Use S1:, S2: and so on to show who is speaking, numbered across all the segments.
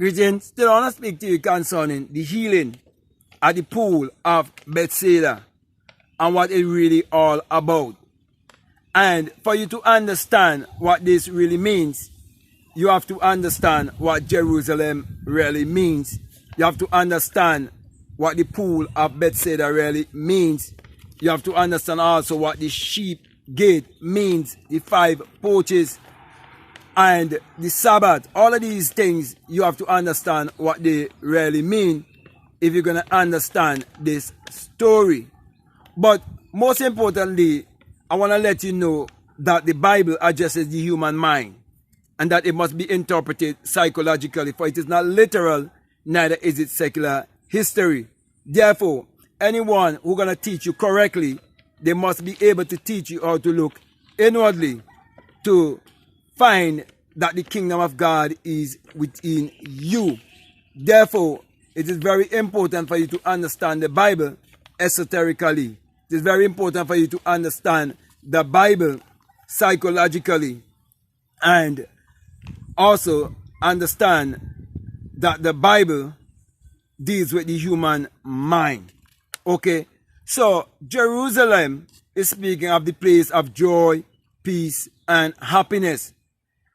S1: Greetings. Still I want to speak to you concerning the healing at the pool of Bethesda and what it really all about. And for you to understand what this really means, you have to understand what Jerusalem really means. You have to understand what the pool of Bethesda really means. You have to understand also what the sheep gate means, the 5 porches, and the Sabbath. All of these things, you have to understand what they really mean if you're going to understand this story. But most importantly, I want to let you know that the Bible addresses the human mind and that it must be interpreted psychologically, for it is not literal, neither is it secular history. Therefore, anyone who's going to teach you correctly, they must be able to teach you how to look inwardly to find that the kingdom of God is within you. Therefore, it is very important for you to understand the Bible esoterically. It is very important for you to understand the Bible psychologically and also understand that the Bible deals with the human mind. Okay, so Jerusalem is speaking of the place of joy, peace, and happiness.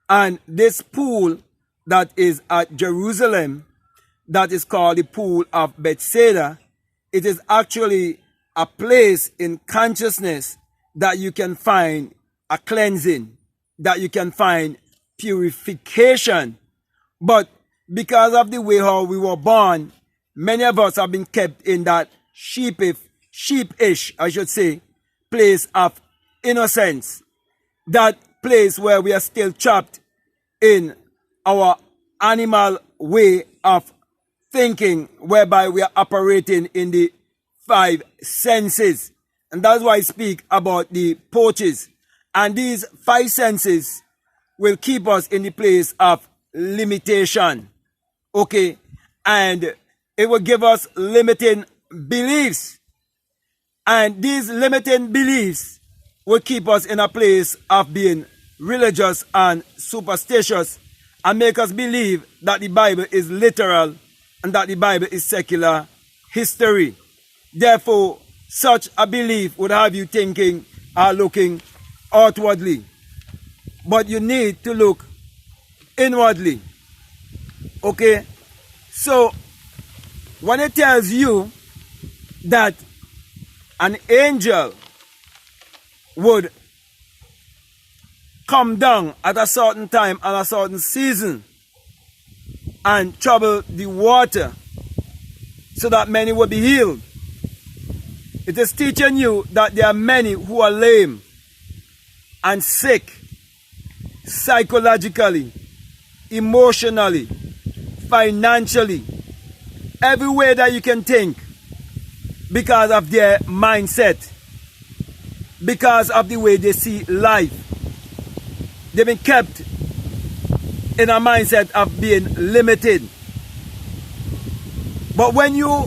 S1: And this pool that is at Jerusalem, that is called the pool of Bethesda, it is actually a place in consciousness that you can find a cleansing, that you can find purification. But because of the way how we were born, many of us have been kept in that sheepish, I should say, place of innocence. That place where we are still trapped in our animal way of thinking, whereby we are operating in the 5 senses. And that's why I speak about the porches. And these 5 senses will keep us in the place of limitation. Okay? And it will give us limiting beliefs. And these limiting beliefs will keep us in a place of being religious and superstitious and make us believe that the Bible is literal and that the Bible is secular history. Therefore, such a belief would have you thinking or looking outwardly. But you need to look inwardly. Okay? So, when it tells you that an angel would come down at a certain time and a certain season and trouble the water so that many will be healed, it is teaching you that there are many who are lame and sick psychologically, emotionally, financially, every way that you can think, because of their mindset, because of the way they see life. They've been kept in a mindset of being limited. But when you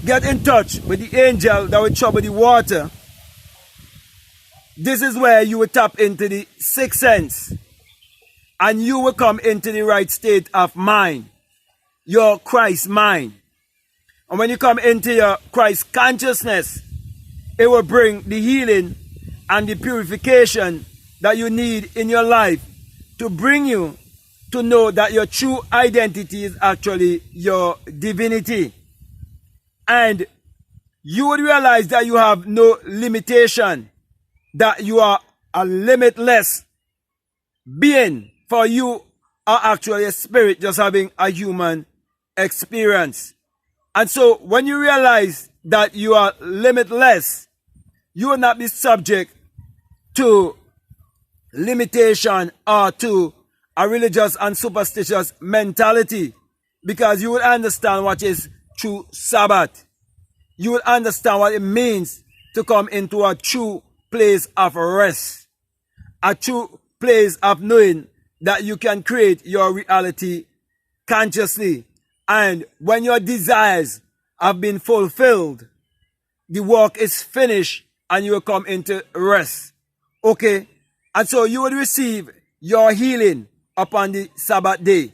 S1: get in touch with the angel that will trouble the water, this is where you will tap into the 6th sense and you will come into the right state of mind, your Christ mind. And when you come into your Christ consciousness, it will bring the healing and the purification that you need in your life to bring you to know that your true identity is actually your divinity. And you would realize that you have no limitation, that you are a limitless being, for you are actually a spirit just having a human experience. And so when you realize that you are limitless, you will not be subject to limitation or to a religious and superstitious mentality, because you will understand what is true Sabbath. You will understand what it means to come into a true place of rest, a true place of knowing that you can create your reality consciously. And when your desires have been fulfilled, the work is finished and you will come into rest. Okay? And so you will receive your healing upon the Sabbath day.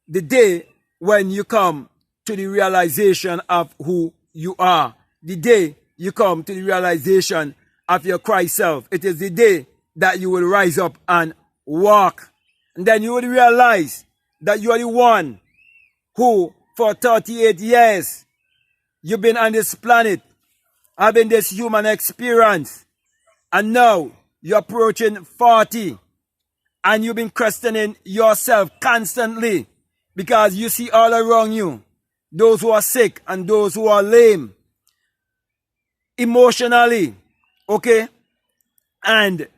S1: the day when you come to the realization of who you are. The day you come to the realization of your Christ self. It is the day that you will rise up and walk. And then you will realize that you are the one who, for 38 years, you've been on this planet, having this human experience. And now you're approaching 40. And you've been questioning yourself constantly because you see all around you those who are sick and those who are lame emotionally, okay, and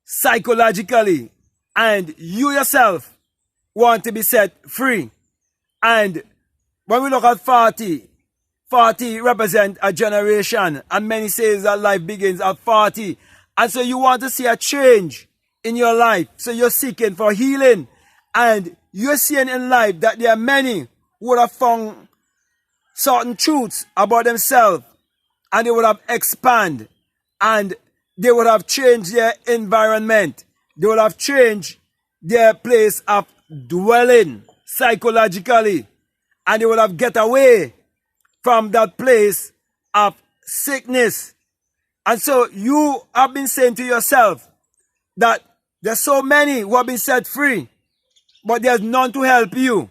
S1: psychologically, and you yourself want to be set free. And when we look at 40 represent a generation, and many say that life begins at 40, and so you want to see a change in your life. So you're seeking for healing, and you're seeing in life that there are many who would have found certain truths about themselves, and they would have expanded, and they would have changed their environment. They would have changed their place of dwelling psychologically, and they would have get away from that place of sickness. And so you have been saying to yourself that there's so many who have been set free, but there's none to help you,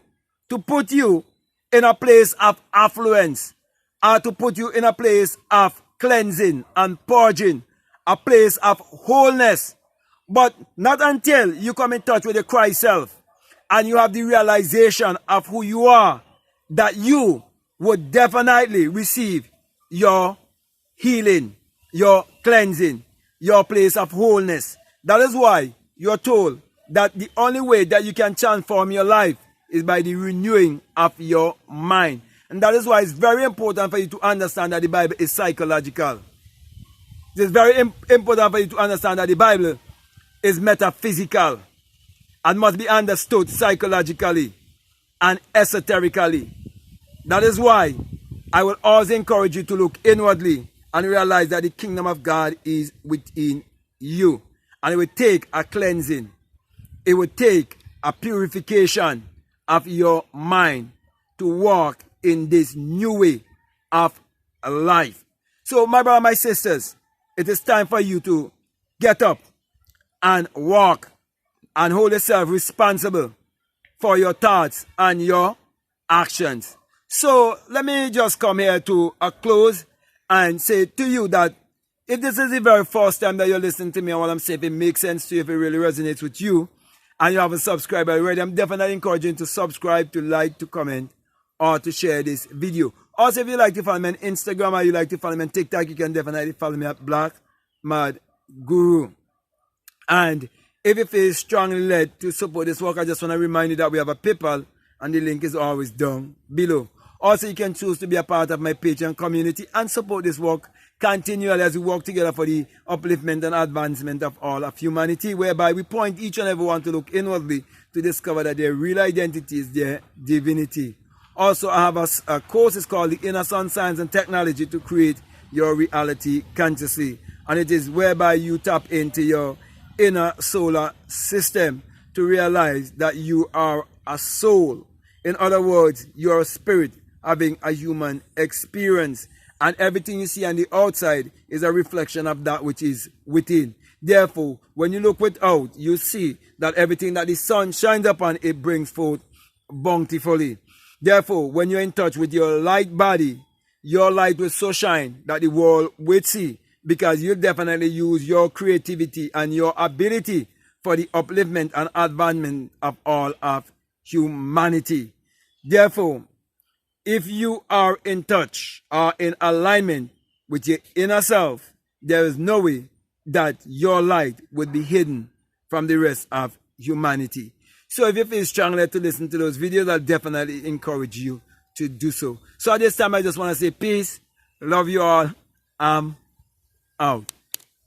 S1: to put you in a place of affluence, or to put you in a place of cleansing and purging, a place of wholeness. But not until you come in touch with the Christ self and you have the realization of who you are, that you would definitely receive your healing, your cleansing, your place of wholeness. That is why you're told that the only way that you can transform your life is by the renewing of your mind. And that is why it's very important for you to understand that the Bible is psychological. It is very important for you to understand that the Bible is metaphysical and must be understood psychologically and esoterically. That is why I will always encourage you to look inwardly and realize that the kingdom of God is within you. And it will take a cleansing. It will take a purification of your mind to walk in this new way of life. So, my brothers, my sisters, it is time for you to get up and walk and hold yourself responsible for your thoughts and your actions. So, let me just come here to a close and say to you that if this is the very first time that you're listening to me and what I'm saying, if it makes sense to you, if it really resonates with you, and you haven't subscribed already, I'm definitely encouraging you to subscribe, to like, to comment, or to share this video. Also, if you like to follow me on Instagram or you like to follow me on TikTok, you can definitely follow me at BlackMadGuru. And if you feel strongly led to support this work, I just want to remind you that we have a PayPal, and the link is always down below. Also, you can choose to be a part of my Patreon community and support this work continually as we work together for the upliftment and advancement of all of humanity, whereby we point each and every one to look inwardly to discover that their real identity is their divinity. Also, I have a course, it's called the Inner Sun Science and Technology to Create Your Reality Consciously. And it is whereby you tap into your inner solar system to realize that you are a soul. In other words, you are a spirit having a human experience. And everything you see on the outside is a reflection of that which is within. Therefore, when you look without, you see that everything that the sun shines upon, it brings forth bountifully. Therefore, when you're in touch with your light body, your light will so shine that the world will see, because you definitely use your creativity and your ability for the upliftment and advancement of all of humanity. Therefore, if you are in touch or in alignment with your inner self, there is no way that your light would be hidden from the rest of humanity. So if you feel strongly to listen to those videos, I'll definitely encourage you to do so. So at this time, I just want to say peace. Love you all. I'm out.